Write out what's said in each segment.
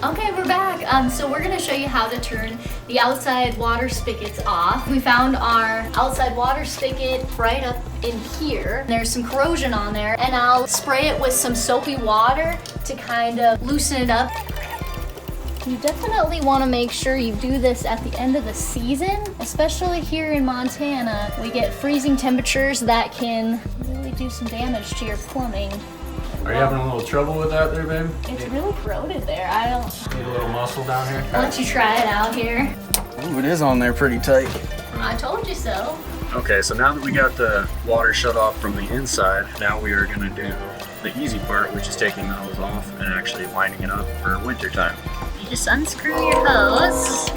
Okay, we're back. So we're gonna show you how to turn the outside water spigots off. We found our outside water spigot right up in here. There's some corrosion on there, and I'll spray it with some soapy water to kind of loosen it up. You definitely want to make sure you do this at the end of the season, especially here in Montana. We get freezing temperatures that can really do some damage to your plumbing. Are you having a little trouble with that there, babe? It's really corroded there. I don't... Need a little muscle down here? Why don't you try it out here? Ooh, it is on there pretty tight. I told you so. Okay, so now that we got the water shut off from the inside, now we are gonna do the easy part, which is taking the hose off and actually lining it up for winter time. You just unscrew your hose.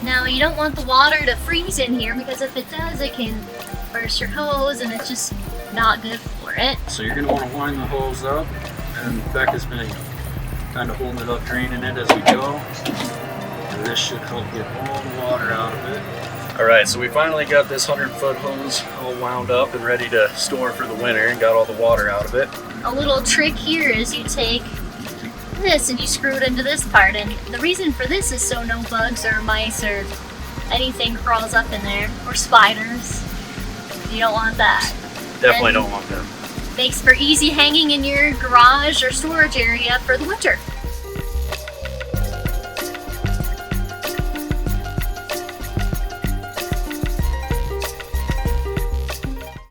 Now you don't want the water to freeze in here because if it does, it can burst your hose and it's just not good for it. So you're gonna wanna line the hose up, and Becca's been kind of holding it up, draining it as we go. And this should help get all the water out of it. All right, so we finally got this 100-foot hose all wound up and ready to store for the winter and got all the water out of it. A little trick here is you take this and you screw it into this part, and the reason for this is so no bugs or mice or anything crawls up in there, or spiders. You don't want that. Definitely don't want them. Makes for easy hanging in your garage or storage area for the winter.